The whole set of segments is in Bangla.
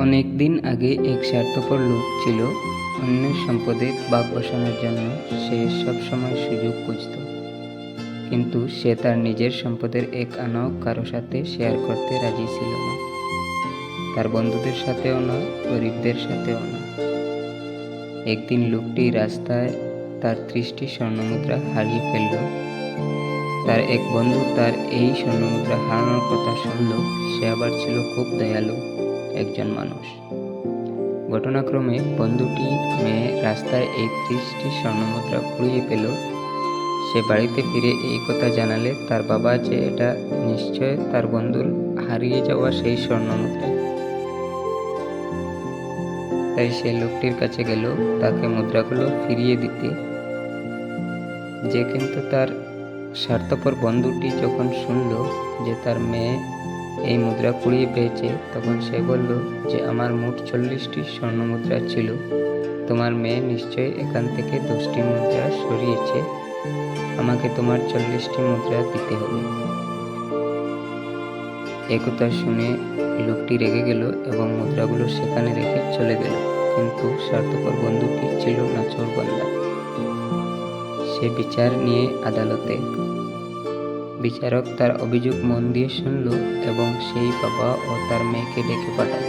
অনেক দিন আগে এক স্বার্থপর লোক ছিল। অন্যের সম্পদে ভাগ বসানোর জন্য সে সবসময় সুযোগ খুঁজত, কিন্তু সে তার নিজের সম্পদের এক আনাও কারো সাথে শেয়ার করতে রাজি ছিল না। তার বন্ধুদের সাথেও না, গরিবদের সাথেও না। একদিন লোকটি রাস্তায় তার 30টি স্বর্ণমুদ্রা হারিয়ে ফেলল। তার এক বন্ধু তার এই স্বর্ণমুদ্রা হারানোর কথা শুনল। সে আবার ছিল খুব দয়ালু একজন মানুষ। ঘটনাক্রমে বন্ধুটি মেয়ে রাস্তায় এই 30টি স্বর্ণমুদ্রা কুড়িয়ে পেল। সে বাড়িতে ফিরে এই কথা জানালে তার বাবা যে এটা নিশ্চয় তার বন্ধুর হারিয়ে যাওয়া সেই স্বর্ণমুদ্রা। তাই সে লোকটির কাছে গেল তাকে মুদ্রাগুলো ফিরিয়ে দিতে। কিন্তু তার স্বার্থপর বন্ধুটি যখন শুনল যে তার মেয়ে এই মুদ্রা কুড়িয়ে পেয়েছে, তখন সে বলল যে আমার মোট 40টি স্বর্ণমুদ্রা ছিল, তোমার মেয়ে নিশ্চয়ই এখান থেকে 10টি মুদ্রা সরিয়েছে, আমাকে তোমার 40টি মুদ্রা দিতে হবে। একথা শুনে লোকটি রেগে গেল এবং মুদ্রাগুলো সেখানে রেখে চলে গেল। কিন্তু স্বার্থপর বন্ধুটি ছিল নাছোড়বান্দা। সে বিচার নিয়ে আদালতে। বিচারক তার অভিযোগ মন দিয়ে শুনল এবং সেই বাবা ও তার মেয়েকে ডেকে পাঠাল।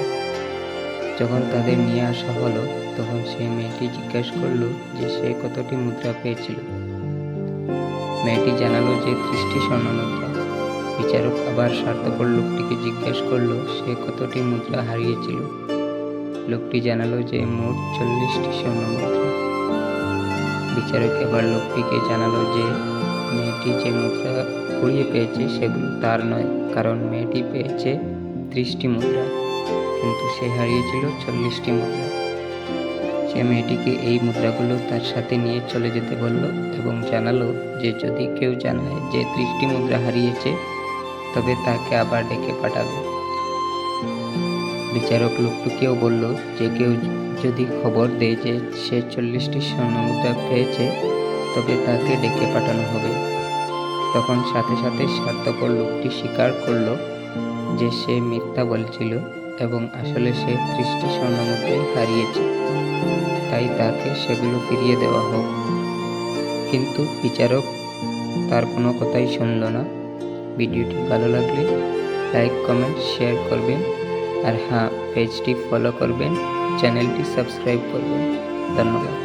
যখন তাদের নিয়ে আসা হলো, তখন সেই মেয়েটি জিজ্ঞাসা করল যে সে কতটি মুদ্রা পেয়েছিল। মেয়েটি জানালো যে 30টি স্বর্ণমুদ্রা। বিচারক আবার স্বার্থপর লোকটিকে জিজ্ঞাসা করল সে কতটি মুদ্রা হারিয়েছিল। লোকটি জানালো যে মোট 40টি স্বর্ণমুদ্রা। বিচারক এবার লোকটিকে জানালো যে মেয়েটি যে মুদ্রা কুড়িয়ে পেয়েছে সেগুলো তার নয়, কারণ মেয়েটি পেয়েছে 30টি মুদ্রা, কিন্তু সে হারিয়েছিল 40টি মুদ্রা। সে মেয়েটিকে এই মুদ্রাগুলো তার সাথে নিয়ে চলে যেতে বলল এবং জানালো যে যদি কেউ জানায় যে 30টি মুদ্রা হারিয়েছে, তবে তাকে আবার ডেকে পাঠাবে। বিচারক লোকটিকেও বলল যে কেউ যদি খবর দেয় যে সে 40টি স্বর্ণমুদ্রা পেয়েছে, তবে তাকে ডেকে পাঠানো হবে। তখন সাথে সাথে স্বার্থপর লোকটি স্বীকার করল যে সে মিথ্যা বলছিল এবং আসলে সে 30টি স্বর্ণমুদ্রাই হারিয়েছে, তাই তাকে সেগুলো ফিরিয়ে দেওয়া হোক। কিন্তু বিচারক তার কোনো কথাই শুনল না। ভিডিওটি ভালো লাগলে লাইক, কমেন্ট, শেয়ার করবেন, আর হ্যাঁ, পেজটি ফলো করবেন, চ্যানেলটি সাবস্ক্রাইব করবেন। ধন্যবাদ।